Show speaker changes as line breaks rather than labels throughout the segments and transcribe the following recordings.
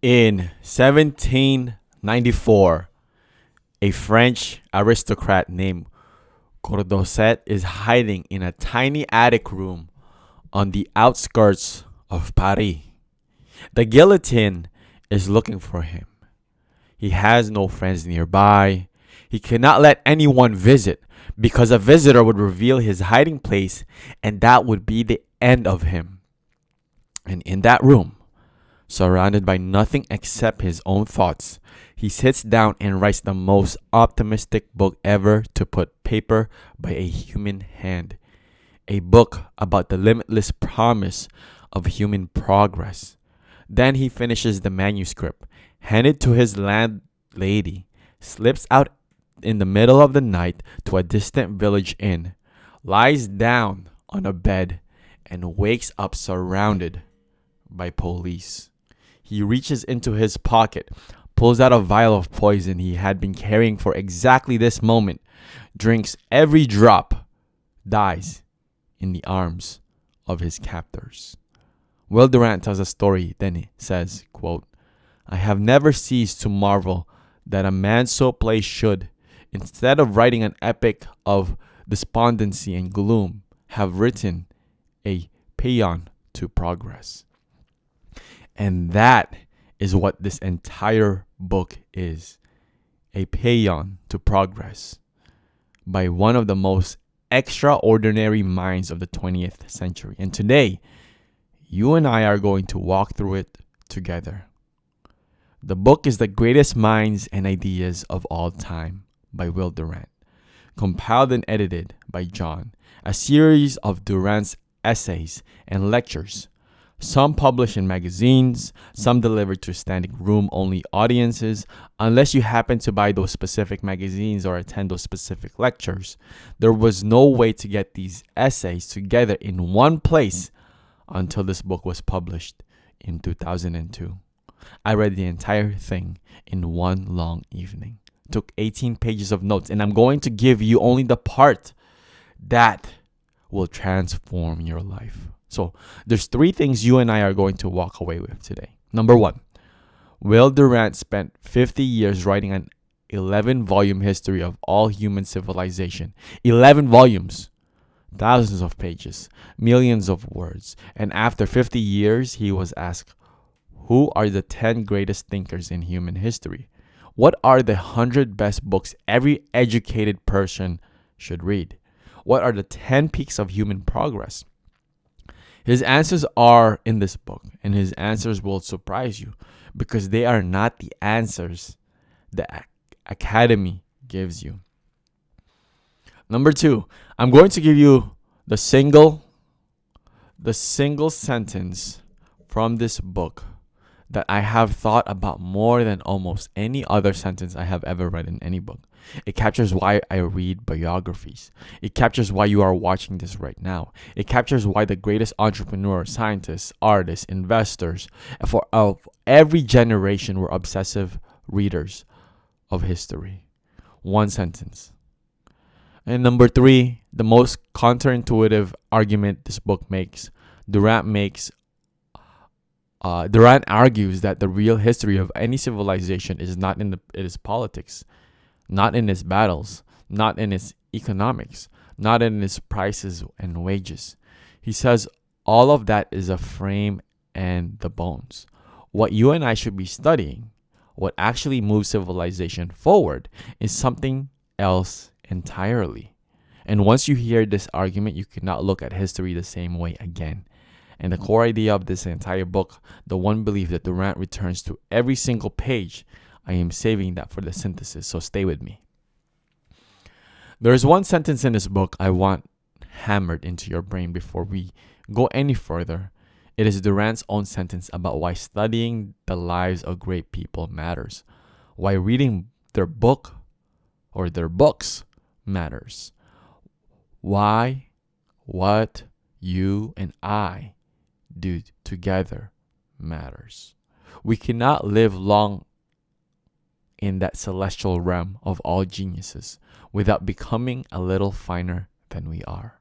In 1794, a French aristocrat named Condorcet is hiding in a tiny attic room on the outskirts of Paris. The guillotine is looking for him. He has no friends nearby. He cannot let anyone visit because a visitor would reveal his hiding place and that would be the end of him. And in that room, surrounded by nothing except his own thoughts, he sits down and writes the most optimistic book ever to put paper by a human hand. A book about the limitless promise of human progress. Then he finishes the manuscript, hands it to his landlady, slips out in the middle of the night to a distant village inn, lies down on a bed, and wakes up surrounded by police. He reaches into his pocket, pulls out a vial of poison he had been carrying for exactly this moment, drinks every drop, dies in the arms of his captors. Will Durant tells a story, then he says, quote, "I have never ceased to marvel that a man so placed should, instead of writing an epic of despondency and gloom, have written a paean to progress." And that is what this entire book is. A paean to progress by one of the most extraordinary minds of the 20th century. And today, you and I are going to walk through it together. The book is The Greatest Minds and Ideas of All Time by Will Durant, compiled and edited by John, a series of Durant's essays and lectures, some published in magazines, some delivered to standing room only audiences. Unless you happen to buy those specific magazines or attend those specific lectures, there was no way to get these essays together in one place until this book was published in 2002. I read the entire thing in one long evening. Took 18 pages of notes, and I'm going to give you only the part that will transform your life. So there's three things you and I are going to walk away with today. Number one, Will Durant spent 50 years writing an 11-volume history of all human civilization. 11 volumes, thousands of pages, millions of words. And after 50 years, he was asked, who are the 10 greatest thinkers in human history? What are the 100 best books every educated person should read? What are the 10 peaks of human progress? His answers are in this book, and his answers will surprise you because they are not the answers the academy gives you. Number two, I'm going to give you the single sentence from this book that I have thought about more than almost any other sentence I have ever read in any book. It captures why I read biographies. It captures why you are watching this right now. It captures why the greatest entrepreneurs, scientists, artists, investors, of every generation were obsessive readers of history. One sentence. And number three, the most counterintuitive argument this book makes. Durant argues that the real history of any civilization is not in its politics, not in its battles, not in its economics, not in its prices and wages. He says all of that is a frame and the bones. What you and I should be studying, what actually moves civilization forward, is something else entirely. And once you hear this argument, you cannot look at history the same way again. And the core idea of this entire book, the one belief that Durant returns to every single page, I am saving that for the synthesis, so stay with me. There is one sentence in this book I want hammered into your brain before we go any further. It is Durant's own sentence about why studying the lives of great people matters, why reading their book or their books matters, why what you and I do together matters. We cannot live long in that celestial realm of all geniuses without becoming a little finer than we are.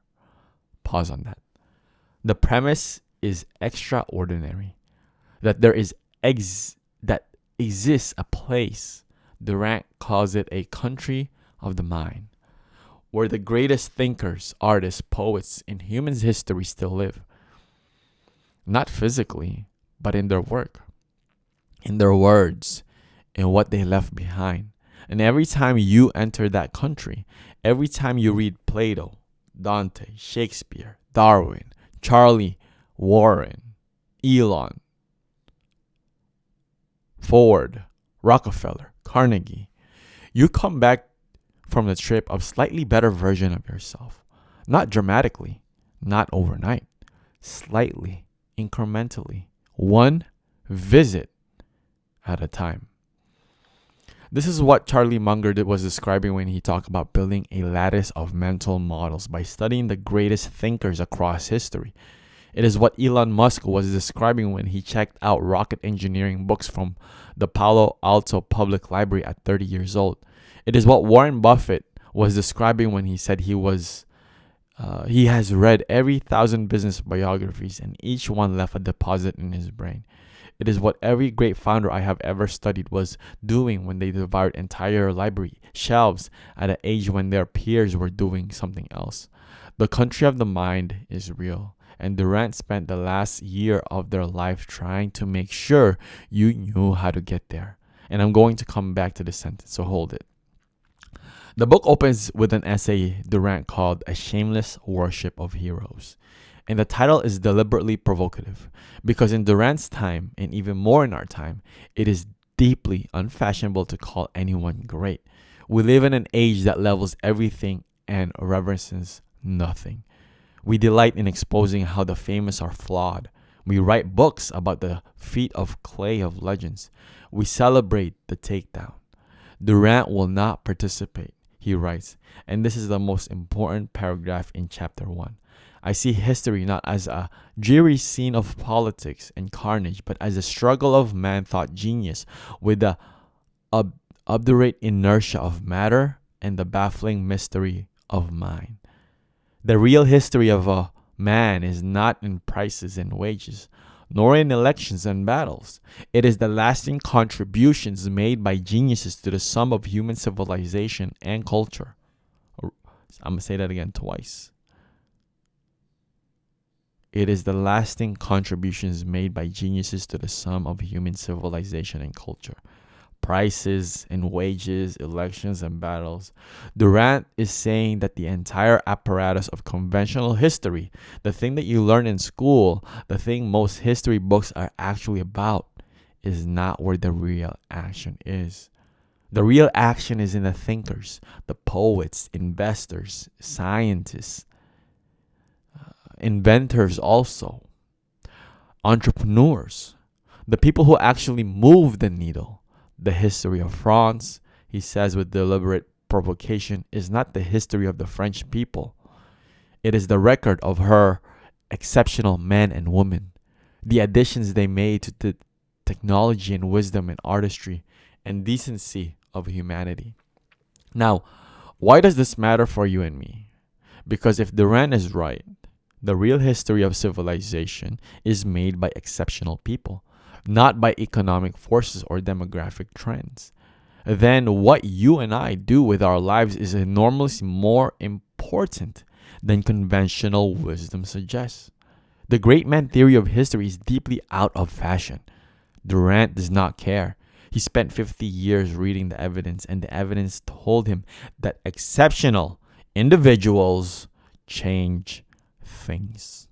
Pause on that. The premise is extraordinary, that there is that exists a place. Durant calls it a country of the mind, where the greatest thinkers, artists, poets in human history still live. Not physically, but in their work, in their words, in what they left behind. And every time you enter that country, every time you read Plato, Dante, Shakespeare, Darwin, Charlie, Warren, Elon, Ford, Rockefeller, Carnegie, you come back from the trip a slightly better version of yourself. Not dramatically, not overnight, slightly, incrementally, one visit at a time. This is what Charlie Munger was describing when he talked about building a lattice of mental models by studying the greatest thinkers across history. It is what Elon Musk was describing when he checked out rocket engineering books from the Palo Alto Public Library at 30 years old. It is what Warren Buffett was describing when he said he has read every 1,000 business biographies and each one left a deposit in his brain. It is what every great founder I have ever studied was doing when they devoured entire library shelves at an age when their peers were doing something else. The country of the mind is real, and Durant spent the last year of their life trying to make sure you knew how to get there. And I'm going to come back to this sentence, so hold it. The book opens with an essay Durant called A Shameless Worship of Heroes. And the title is deliberately provocative because in Durant's time, and even more in our time, it is deeply unfashionable to call anyone great. We live in an age that levels everything and reverences nothing. We delight in exposing how the famous are flawed. We write books about the feet of clay of legends. We celebrate the takedown. Durant will not participate, he writes, and this is the most important paragraph in chapter 1. I see history not as a dreary scene of politics and carnage, but as a struggle of man-thought genius with the obdurate inertia of matter and the baffling mystery of mind. The real history of a man is not in prices and wages, nor in elections and battles. It is the lasting contributions made by geniuses to the sum of human civilization and culture. I'm going to say that again twice. It is the lasting contributions made by geniuses to the sum of human civilization and culture. Prices and wages, elections and battles. Durant is saying that the entire apparatus of conventional history, the thing that you learn in school, the thing most history books are actually about, is not where the real action is. The real action is in the thinkers, the poets, investors, scientists, inventors also, entrepreneurs, the people who actually move the needle. The history of France, he says with deliberate provocation, is not the history of the French people. It is the record of her exceptional men and women, the additions they made to the technology and wisdom and artistry and decency of humanity. Now, why does this matter for you and me? Because if Durant is right, the real history of civilization is made by exceptional people, not by economic forces or demographic trends. Then what you and I do with our lives is enormously more important than conventional wisdom suggests. The great man theory of history is deeply out of fashion. Durant does not care. He spent 50 years reading the evidence, and the evidence told him that exceptional individuals change things.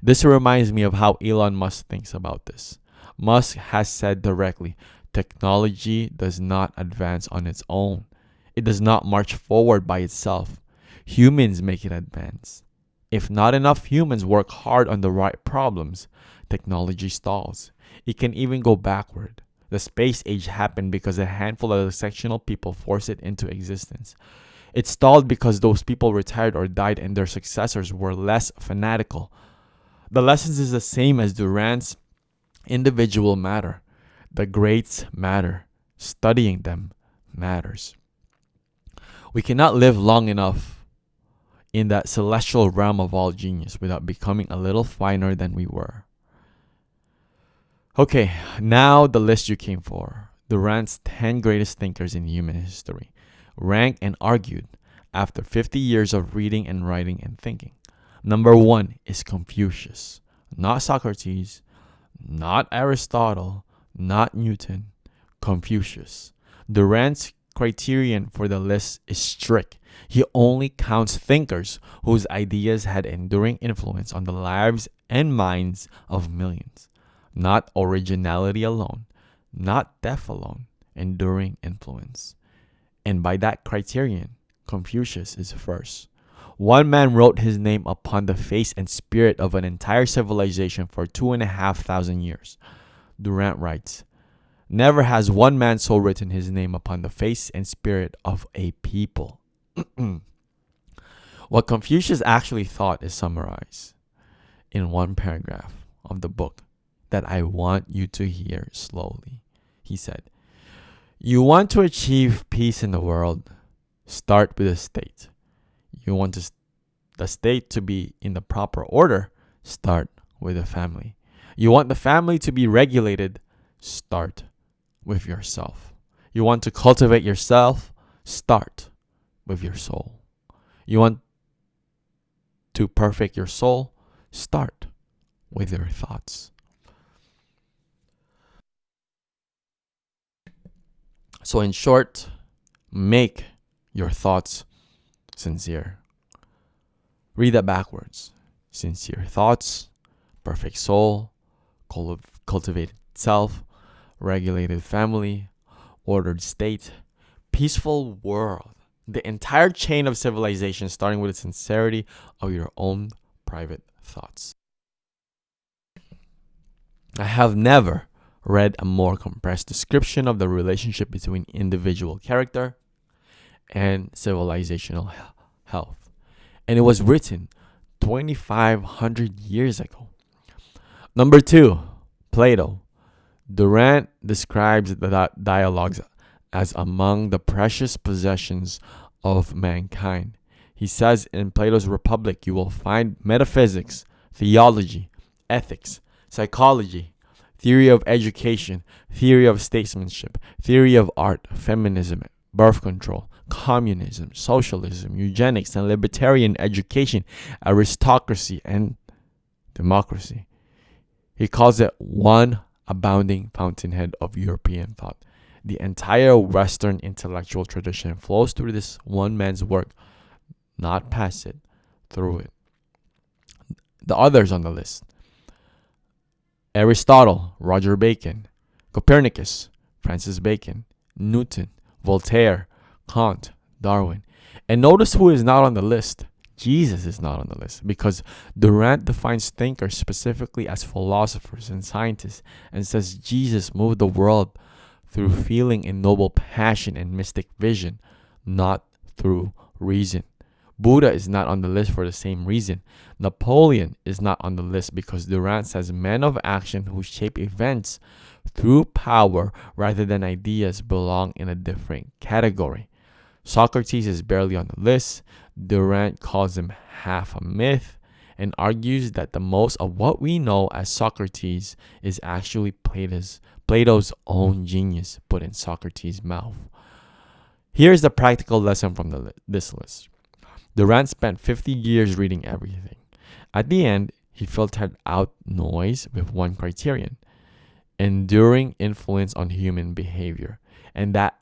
This reminds me of how Elon Musk thinks about this. Musk has said directly, technology does not advance on its own. It does not march forward by itself. Humans make it advance. If not enough humans work hard on the right problems, technology stalls. It can even go backward. The space age happened because a handful of exceptional people forced it into existence. It stalled because those people retired or died and their successors were less fanatical. The lessons is the same as Durant's individual matter. The greats matter. Studying them matters. We cannot live long enough in that celestial realm of all genius without becoming a little finer than we were. Okay, now the list you came for. Durant's 10 greatest thinkers in human history, ranked and argued after 50 years of reading and writing and thinking. Number one is Confucius, not Socrates, not Aristotle, not Newton, Confucius. Durant's criterion for the list is strict. He only counts thinkers whose ideas had enduring influence on the lives and minds of millions. Not originality alone, not depth alone, enduring influence. And by that criterion, Confucius is first. One man wrote his name upon the face and spirit of an entire civilization for 2,500 years. Durant writes, never has one man so written his name upon the face and spirit of a people. What Confucius actually thought is summarized in one paragraph of the book that I want you to hear slowly. He said, you want to achieve peace in the world, start with the state. You want the state to be in the proper order, start with the family. You want the family to be regulated, start with yourself. You want to cultivate yourself, start with your soul. You want to perfect your soul, start with your thoughts. So, in short, make your thoughts sincere. Read that backwards. Sincere thoughts, perfect soul, cultivated self, regulated family, ordered state, peaceful world. The entire chain of civilization starting with the sincerity of your own private thoughts. I have never read a more compressed description of the relationship between individual character and civilizational health. And it was written 2,500 years ago. Number two, Plato. Durant describes the dialogues as among the precious possessions of mankind. He says in Plato's Republic, you will find metaphysics, theology, ethics, psychology, theory of education, theory of statesmanship, theory of art, feminism, birth control, communism, socialism, eugenics, and libertarian education, aristocracy, and democracy. He calls it one abounding fountainhead of European thought. The entire Western intellectual tradition flows through this one man's work, not past it, through it. The others on the list: Aristotle, Roger Bacon; Copernicus, Francis Bacon; Newton, Voltaire, Kant, Darwin. And notice who is not on the list. Jesus is not on the list, because Durant defines thinkers specifically as philosophers and scientists and says Jesus moved the world through feeling and noble passion and mystic vision, not through reason. Buddha is not on the list for the same reason. Napoleon is not on the list because Durant says men of action who shape events through power rather than ideas belong in a different category. Socrates is barely on the list. Durant calls him half a myth and argues that the most of what we know as Socrates is actually Plato's own genius put in Socrates' mouth. Here's the practical lesson from this list. Durant spent 50 years reading everything. At the end, he filtered out noise with one criterion: enduring influence on human behavior. And that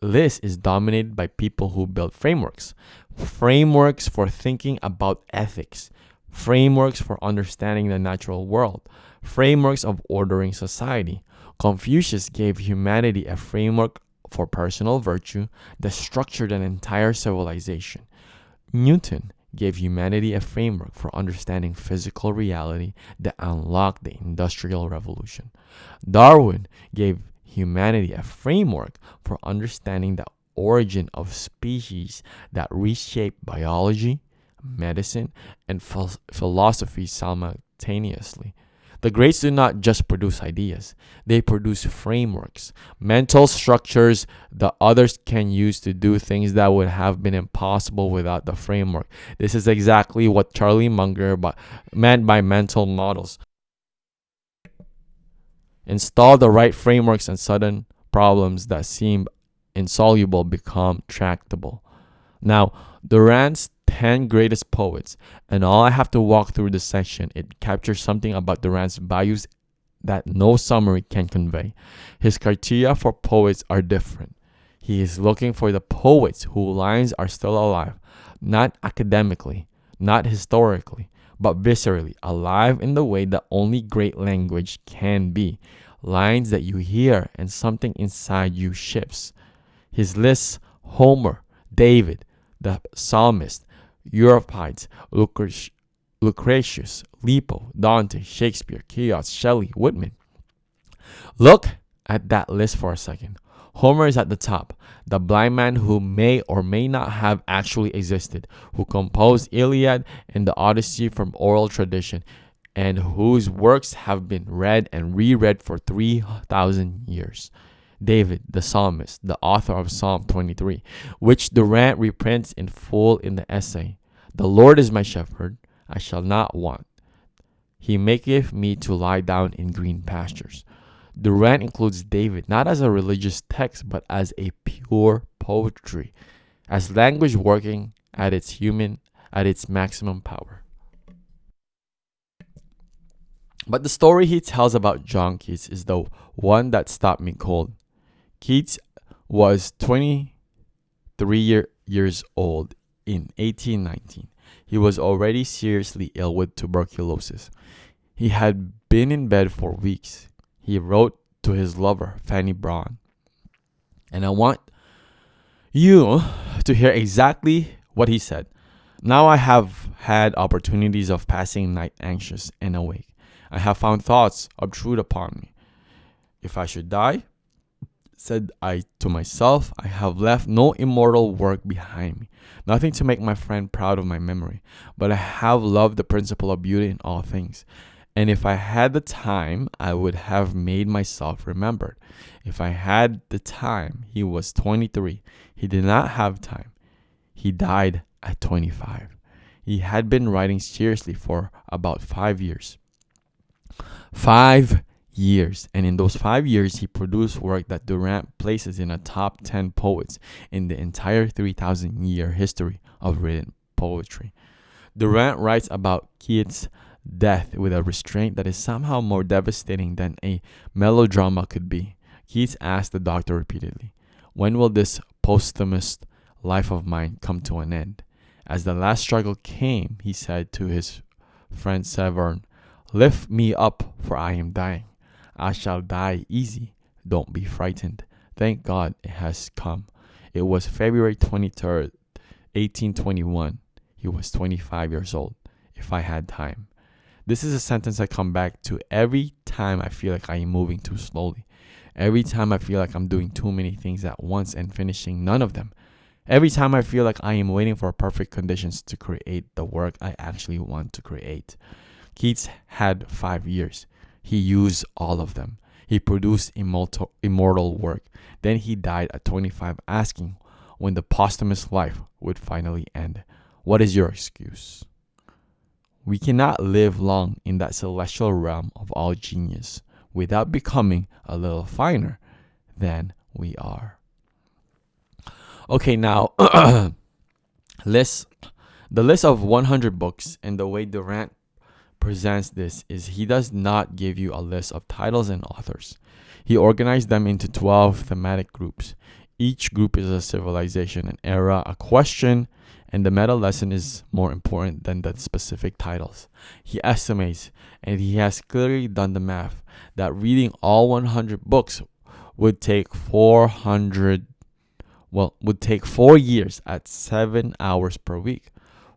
list is dominated by people who build frameworks for thinking about ethics, frameworks for understanding the natural world, frameworks of ordering society. Confucius gave humanity a framework for personal virtue that structured an entire civilization. Newton gave humanity a framework for understanding physical reality that unlocked the Industrial Revolution. Darwin gave humanity a framework for understanding the origin of species that reshaped biology, medicine, and philosophy simultaneously. The greats do not just produce ideas, they produce frameworks, mental structures that others can use to do things that would have been impossible without the framework. This is exactly what Charlie Munger meant by mental models. Install the right frameworks and sudden problems that seem insoluble become tractable. Now, Durant's 10 greatest poets, and all I have to walk through this section, it captures something about Durant's values that no summary can convey. His criteria for poets are different. He is looking for the poets whose lines are still alive, not academically, not historically, but viscerally, alive in the way that only great language can be. Lines that you hear and something inside you shifts. His lists: Homer, David, the psalmist, Euripides, Lucretius, Lippo, Dante, Shakespeare, Keats, Shelley, Whitman. Look at that list for a second. Homer is at the top, the blind man who may or may not have actually existed, who composed Iliad and the Odyssey from oral tradition, and whose works have been read and reread for 3,000 years. David, the psalmist, the author of Psalm 23, which Durant reprints in full in the essay. The Lord is my shepherd, I shall not want. He maketh me to lie down in green pastures. Durant includes David not as a religious text, but as a pure poetry, as language working at its maximum power. But the story he tells about John Keats is the one that stopped me cold. Keats was 23 years old in 1819. He was already seriously ill with tuberculosis. He had been in bed for weeks. He wrote to his lover, Fanny Brawne. And I want you to hear exactly what he said. Now I have had opportunities of passing night anxious and awake. I have found thoughts obtrude upon me. If I should die, said I to myself, I have left no immortal work behind me, nothing to make my friend proud of my memory, but I have loved the principle of beauty in all things. And if I had the time, I would have made myself remembered. If I had the time, he was 23. He did not have time. He died at 25. He had been writing seriously for about 5 years. 5 years. And in those 5 years, he produced work that Durant places in a top 10 poets in the entire 3,000-year history of written poetry. Durant writes about Keats' death with a restraint that is somehow more devastating than a melodrama could be. Keats asked the doctor repeatedly, "When will this posthumous life of mine come to an end?" As the last struggle came, he said to his friend Severn, "Lift me up, for I am dying. I shall die easy. Don't be frightened. Thank God it has come." It was February 23rd, 1821. He was 25 years old. If I had time. This is a sentence I come back to every time I feel like I am moving too slowly. Every time I feel like I'm doing too many things at once and finishing none of them. Every time I feel like I am waiting for perfect conditions to create the work I actually want to create. Keats had 5 years. He used all of them. He produced immortal work. Then he died at 25, asking when the posthumous life would finally end. What is your excuse? We cannot live long in that celestial realm of all genius without becoming a little finer than we are. Okay, now, the list of 100 books and the way Durant presents this is he does not give you a list of titles and authors. He organized them into 12 thematic groups. Each group is a civilization, an era, a question, and the meta lesson is more important than the specific titles. He estimates, and he has clearly done the math, that reading all 100 books would take 4 years at 7 hours per week.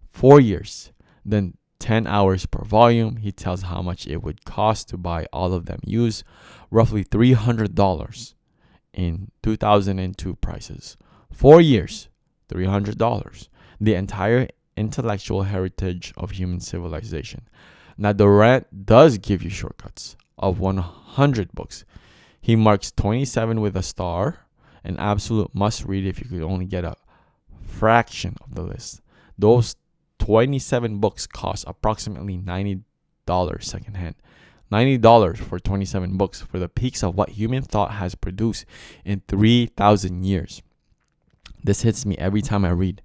4 years. Then 10 hours per volume. He tells how much it would cost to buy all of them used, roughly $300 in 2002 prices. 4 years, $300. The entire intellectual heritage of human civilization. Now, Durant does give you shortcuts. Of 100 books, he marks 27 with a star, an absolute must-read if you could only get a fraction of the list. Those 27 books cost approximately $90 secondhand. $90 for 27 books for the peaks of what human thought has produced in 3,000 years. This hits me every time I read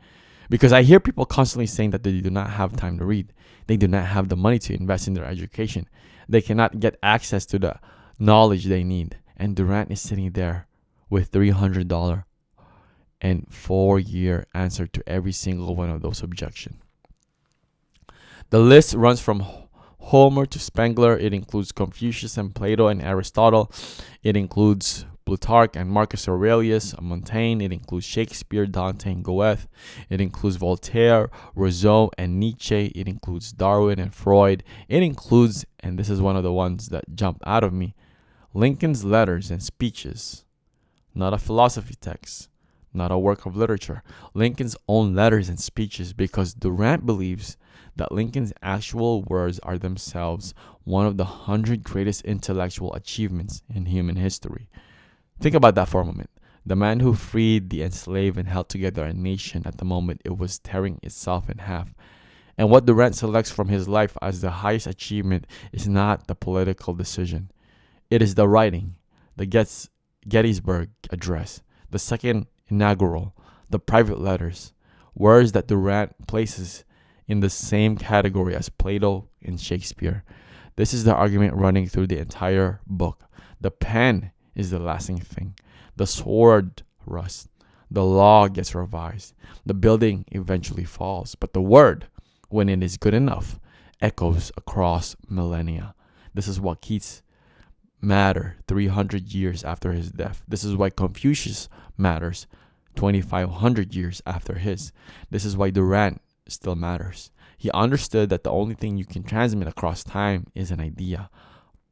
because I hear people constantly saying that they do not have time to read. They do not have the money to invest in their education. They cannot get access to the knowledge they need. And Durant is sitting there with $300 and 4-year answer to every single one of those objections. The list runs from Homer to Spengler. It includes Confucius and Plato and Aristotle. It includes Plutarch and Marcus Aurelius, Montaigne. It includes Shakespeare, Dante, and Goethe. It includes Voltaire, Rousseau, and Nietzsche. It includes Darwin and Freud. It includes, and this is one of the ones that jumped out of me, Lincoln's letters and speeches. Not a philosophy text, not a work of literature. Lincoln's own letters and speeches, because Durant believes that Lincoln's actual words are themselves one of the 100 greatest intellectual achievements in human history. Think about that for a moment. The man who freed the enslaved and held together a nation at the moment it was tearing itself in half. And what Durant selects from his life as the highest achievement is not the political decision. It is the writing, the Gettysburg Address, the second inaugural, the private letters, words that Durant places in the same category as Plato and Shakespeare. This is the argument running through the entire book. The pen is the lasting thing. The sword rusts. The law gets revised. The building eventually falls. But the word, when it is good enough, echoes across millennia. This is what Keats matter 300 years after his death. This is why Confucius matters 2,500 years after his. This is why Durant still matters. He understood that the only thing you can transmit across time is an idea,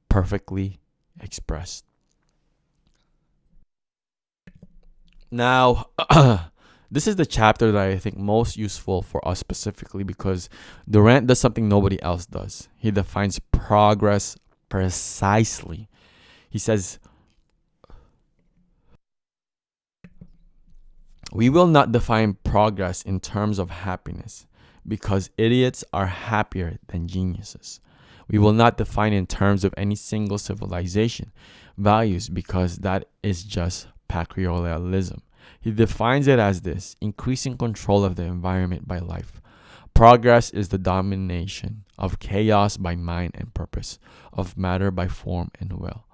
perfectly expressed. Now, this is the chapter that I think most useful for us specifically because Durant does something nobody else does. He defines progress precisely. He says, we will not define progress in terms of happiness because idiots are happier than geniuses. We will not define in terms of any single civilization values because that is just patriarchalism. He defines it as this: increasing control of the environment by life. Progress is the domination of chaos by mind and purpose, of matter by form and will.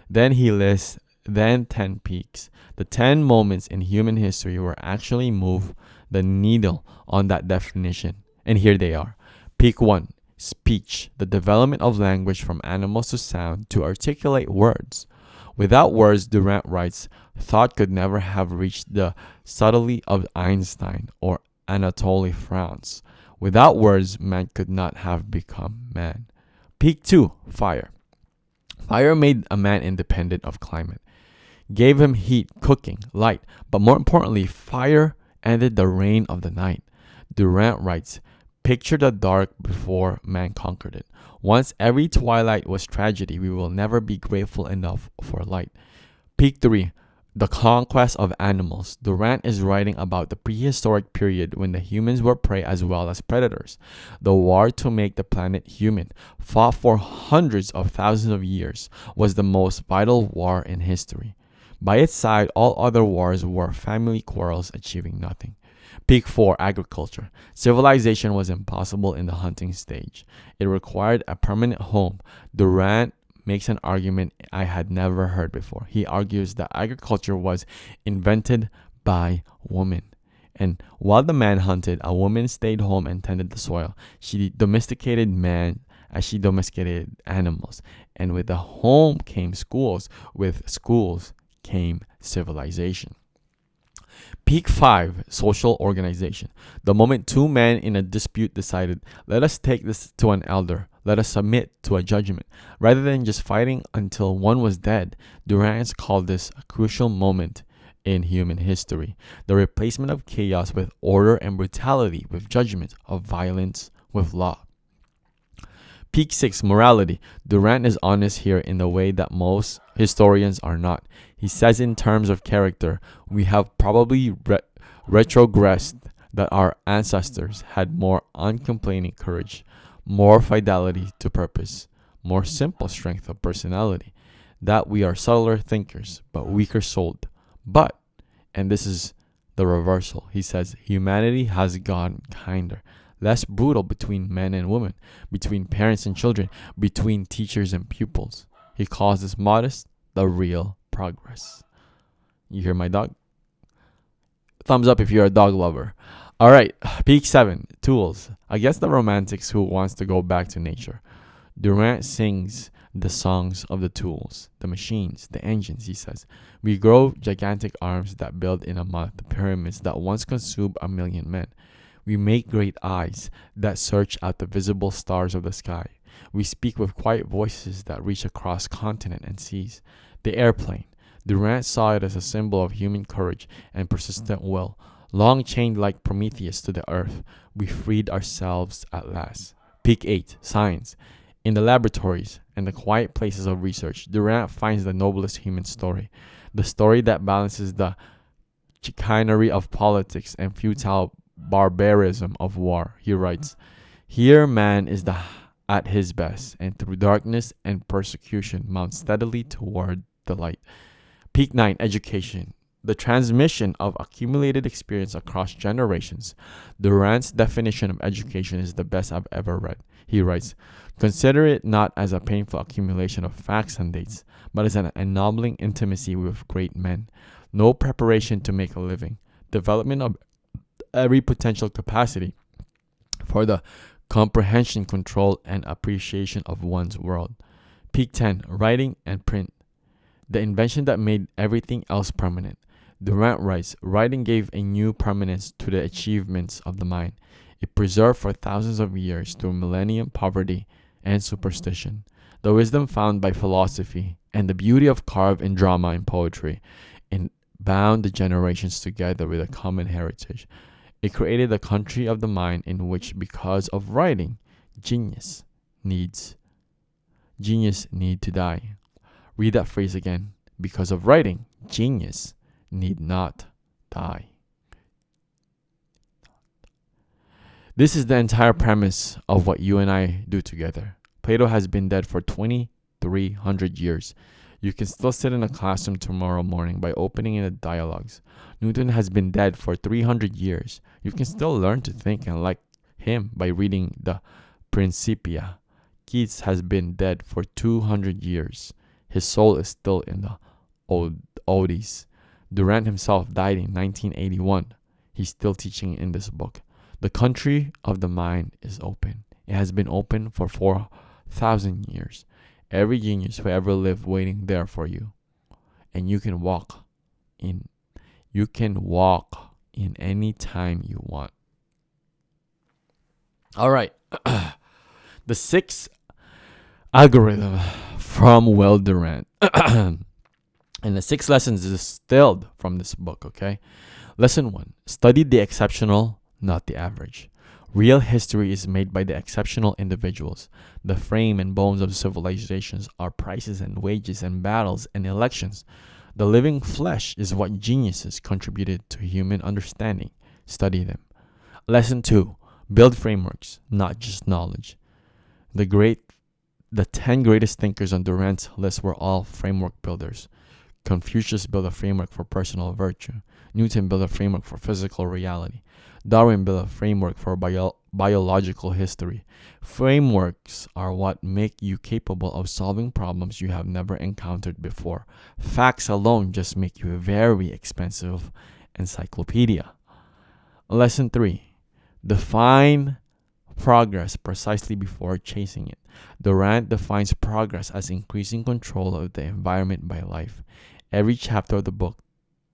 Then he lists 10 peaks, the 10 moments in human history where actually move the needle on that definition. And here they are. Peak 1, speech, the development of language from animals to sound to articulate words. Without words, Durant writes, thought could never have reached the subtlety of Einstein or Anatoly France. Without words, man could not have become man. Peak 2, fire. Fire made a man independent of climate, gave him heat, cooking, light, but more importantly, fire ended the reign of the night. Durant writes, picture the dark before man conquered it. Once every twilight was tragedy, we will never be grateful enough for light. Peak 3, the conquest of animals. Durant is writing about the prehistoric period when the humans were prey as well as predators. The war to make the planet human, fought for hundreds of thousands of years, was the most vital war in history. By its side, all other wars were family quarrels achieving nothing. Peak 4, agriculture. Civilization was impossible in the hunting stage. It required a permanent home. Durant makes an argument I had never heard before. He argues that agriculture was invented by women. And while the man hunted, a woman stayed home and tended the soil. She domesticated man as she domesticated animals. And with the home came schools. With schools came civilization. Peak 5, social organization. The moment two men in a dispute decided, let us take this to an elder, let us submit to a judgment, rather than just fighting until one was dead. Durant called this a crucial moment in human history. The replacement of chaos with order and brutality with judgment, of violence with law. Peak 6, morality. Durant is honest here in the way that most historians are not. He says in terms of character, we have probably retrogressed, that our ancestors had more uncomplaining courage, more fidelity to purpose, more simple strength of personality, that we are subtler thinkers, but weaker souled. But, and this is the reversal, he says, humanity has gotten kinder, less brutal between men and women, between parents and children, between teachers and pupils. He calls this modest the real progress. You hear my dog? Thumbs up if you're a dog lover. All right, peak 7, tools. I guess the romantics who wants to go back to nature. Durant sings the songs of the tools, the machines, the engines, he says. We grow gigantic arms that build in a month pyramids that once consumed 1,000,000 men. We make great eyes that search out the visible stars of the sky. We speak with quiet voices that reach across continent and seas. The airplane. Durant saw it as a symbol of human courage and persistent will. Long chained like Prometheus to the earth, we freed ourselves at last. Peak 8, science. In the laboratories and the quiet places of research, Durant finds the noblest human story. The story that balances the chicanery of politics and futile barbarism of war. He writes, here man is at his best, and through darkness and persecution mounts steadily toward the light. Peak 9, education. The transmission of accumulated experience across generations. Durant's definition of education is the best I've ever read. He writes, consider it not as a painful accumulation of facts and dates, but as an ennobling intimacy with great men. No preparation to make a living. Development of every potential capacity for the comprehension, control, and appreciation of one's world. Peak 10, writing and print. The invention that made everything else permanent. Durant writes, writing gave a new permanence to the achievements of the mind. It preserved for thousands of years through millennium poverty and superstition the wisdom found by philosophy and the beauty of carved in drama and poetry. It bound the generations together with a common heritage. It created a country of the mind in which, because of writing, genius need to die. Read that phrase again. Because of writing, genius need not die. This is the entire premise of what you and I do together. Plato has been dead for 2,300 years. You can still sit in a classroom tomorrow morning by opening in the dialogues. Newton has been dead for 300 years. You can still learn to think and like him by reading the Principia. Keats has been dead for 200 years. His soul is still in the Odes. Durant himself died in 1981. He's still teaching in this book. The country of the mind is open. It has been open for 4,000 years. Every genius who ever lived waiting there for you. And you can walk in any time you want. All right. The 6th algorithm from Will Durant. And the 6 lessons distilled from this book, okay? Lesson 1. Study the exceptional, not the average. Real history is made by the exceptional individuals. The frame and bones of civilizations are prices and wages and battles and elections. The living flesh is what geniuses contributed to human understanding. Study them. Lesson 2. Build frameworks, not just knowledge. The 10 greatest thinkers on Durant's list were all framework builders. Confucius built a framework for personal virtue. Newton built a framework for physical reality. Darwin built a framework for biological history. Frameworks are what make you capable of solving problems you have never encountered before. Facts alone just make you a very expensive encyclopedia. Lesson 3. Define progress precisely before chasing it. Durant defines progress as increasing control of the environment by life. Every chapter of the book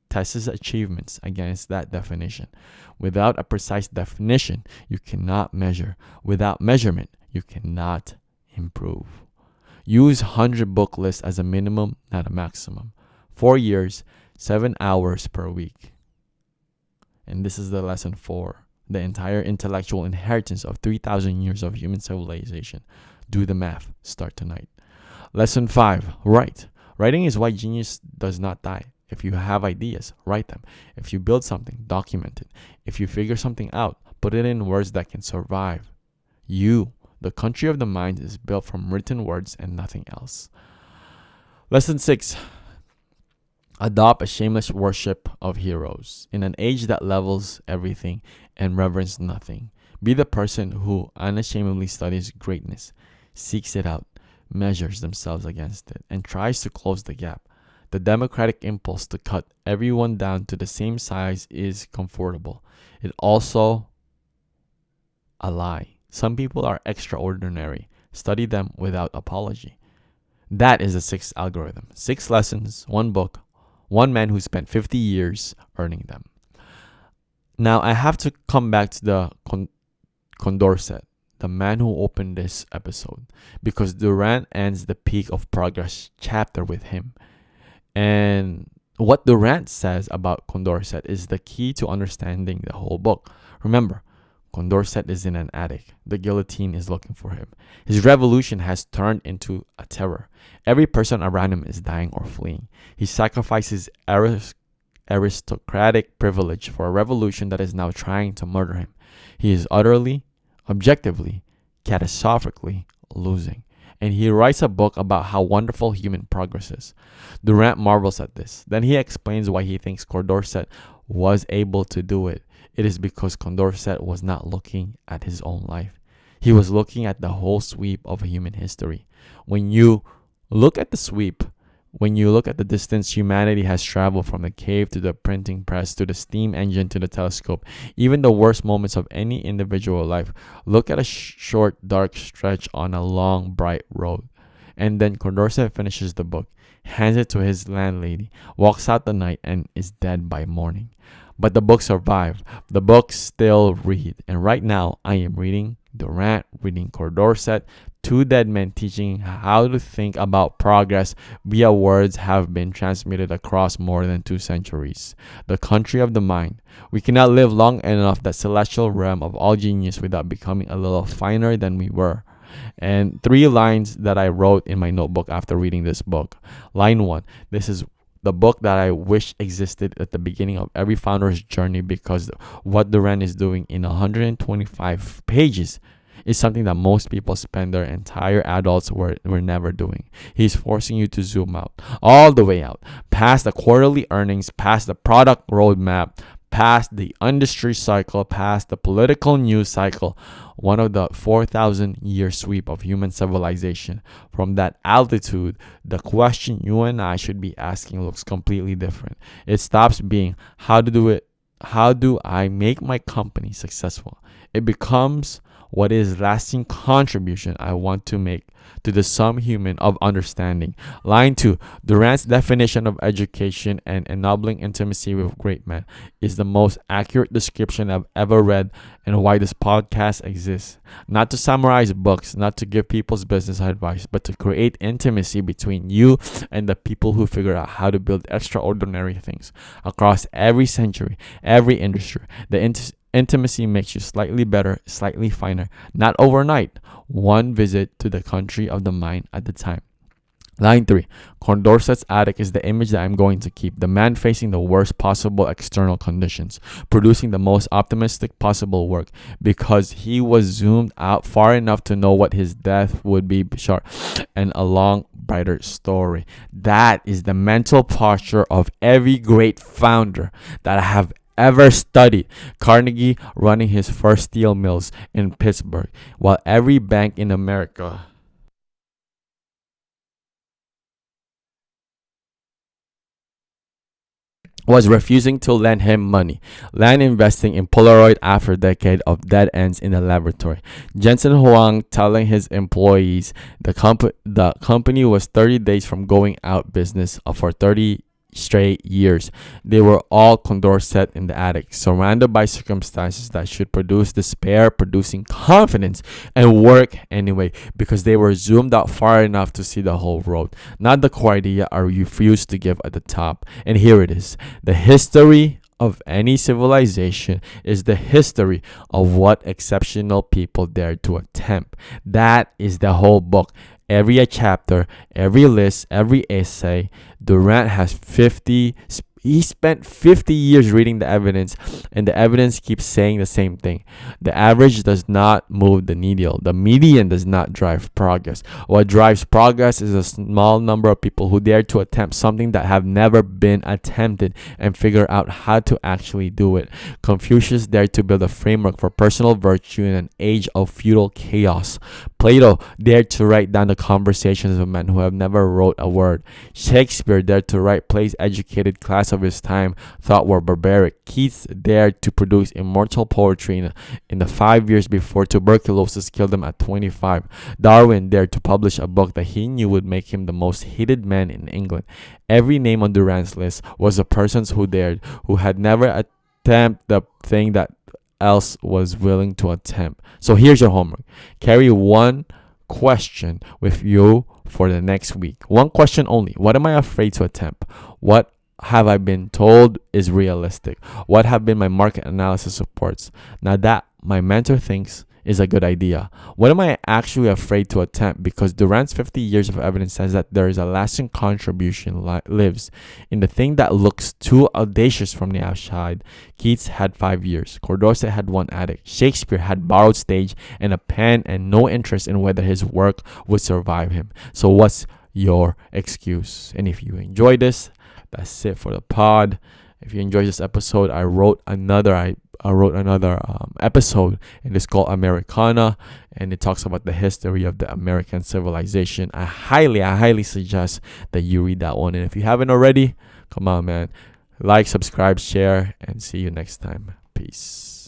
tests achievements against that definition. Without a precise definition, you cannot measure. Without measurement, you cannot improve. Use 100-book list as a minimum, not a maximum. 4 years, 7 hours per week. And this is the lesson 4. The entire intellectual inheritance of 3,000 years of human civilization. Do the math. Start tonight. Lesson 5. Write. Writing is why genius does not die. If you have ideas, write them. If you build something, document it. If you figure something out, put it in words that can survive. You, The country of the mind is built from written words and nothing else. Lesson 6. Adopt a shameless worship of heroes. In an age that levels everything and reverence nothing, be the person who unashamedly studies greatness, seeks it out, measures themselves against it, and tries to close the gap. The democratic impulse to cut everyone down to the same size is comfortable. It also a lie. Some people are extraordinary. Study them without apology. That is the sixth algorithm. 6 lessons, 1 book, 1 man who spent 50 years earning them. Now, I have to come back to the Condorcet, the man who opened this episode, because Durant ends the Peak of Progress chapter with him. And what Durant says about Condorcet is the key to understanding the whole book. Remember, Condorcet is in an attic. The guillotine is looking for him. His revolution has turned into a terror. Every person around him is dying or fleeing. He sacrifices aristocratic privilege for a revolution that is now trying to murder him. He is utterly, objectively, catastrophically losing. And he writes a book about how wonderful human progress is. Durant marvels at this. Then he explains why he thinks Condorcet was able to do it. It is because Condorcet was not looking at his own life. He was looking at the whole sweep of human history. When you look at the sweep, when you look at the distance humanity has traveled from the cave to the printing press to the steam engine to the telescope, even the worst moments of any individual life, look at a short dark stretch on a long bright road. And then Condorcet finishes the book, hands it to his landlady, walks out the night, and is dead by morning. But the book survived. The book still read. And right now, I am reading Durant, reading Condorcet, 2 dead men teaching how to think about progress via words have been transmitted across more than 2 centuries. The country of the mind. We cannot live long enough that celestial realm of all genius without becoming a little finer than we were. And 3 lines that I wrote in my notebook after reading this book. Line 1. This is the book that I wish existed at the beginning of every founder's journey, because what Durant is doing in 125 pages is something that most people spend their entire adults were never doing. He's forcing you to zoom out, all the way out, past the quarterly earnings, past the product roadmap, past the industry cycle, past the political news cycle, one of the 4,000-year sweep of human civilization. From that altitude, the question you and I should be asking looks completely different. It stops being, how do I make my company successful? It becomes, what is lasting contribution I want to make to the sum human of understanding. Line 2. Durant's definition of education and ennobling intimacy with great men is the most accurate description I've ever read, and why this podcast exists. Not to summarize books, not to give people's business advice, but to create intimacy between you and the people who figure out how to build extraordinary things across every century, every industry. The intimacy makes you slightly better, slightly finer, not overnight. One visit to the country of the mind at a time. Line 3. Condorcet's attic is the image that I'm going to keep. The man facing the worst possible external conditions, producing the most optimistic possible work, because he was zoomed out far enough to know what his death would be short, and a long, brighter story. That is the mental posture of every great founder that I have ever studied. Carnegie running his first steel mills in Pittsburgh, while every bank in America was refusing to lend him money. Land investing in Polaroid after a decade of dead ends in the laboratory. Jensen Huang telling his employees the company was 30 days from going out business for 30 straight years. They were all Condorcet in the attic, surrounded by circumstances that should produce despair, producing confidence and work anyway, because they were zoomed out far enough to see the whole road, not the core idea I refused to give at the top. And here it is. The history of any civilization is the history of what exceptional people dared to attempt. That is the whole book. Every chapter, every list, every essay. Durant has 50 He spent 50 years reading the evidence, and the evidence keeps saying the same thing. The average does not move the needle. The median does not drive progress. What drives progress is a small number of people who dare to attempt something that have never been attempted and figure out how to actually do it. Confucius dared to build a framework for personal virtue in an age of feudal chaos. Plato dared to write down the conversations of men who have never wrote a word. Shakespeare dared to write plays educated class of his time thought were barbaric. Keats dared to produce immortal poetry in the 5 years before tuberculosis killed him at 25. Darwin dared to publish a book that he knew would make him the most hated man in England. Every name on Durant's list was a person who dared, who had never attempted the thing that else was willing to attempt. So here's your homework. Carry one question with you for the next week. One question only. What am I afraid to attempt? What have I been told is realistic? What have been my market analysis reports? Now that my mentor thinks is a good idea. What am I actually afraid to attempt? Because Durant's 50 years of evidence says that there is a lasting contribution lives in the thing that looks too audacious from the outside. Keats had 5 years. Condorcet had one attic. Shakespeare had borrowed stage and a pen and no interest in whether his work would survive him. So what's your excuse? And if you enjoyed this, that's it for the pod. If you enjoyed this episode, I wrote another episode, and it's called Americana, and it talks about the history of the American civilization. I highly suggest that you read that one. And if you haven't already, come on, man, like, subscribe, share, and see you next time. Peace.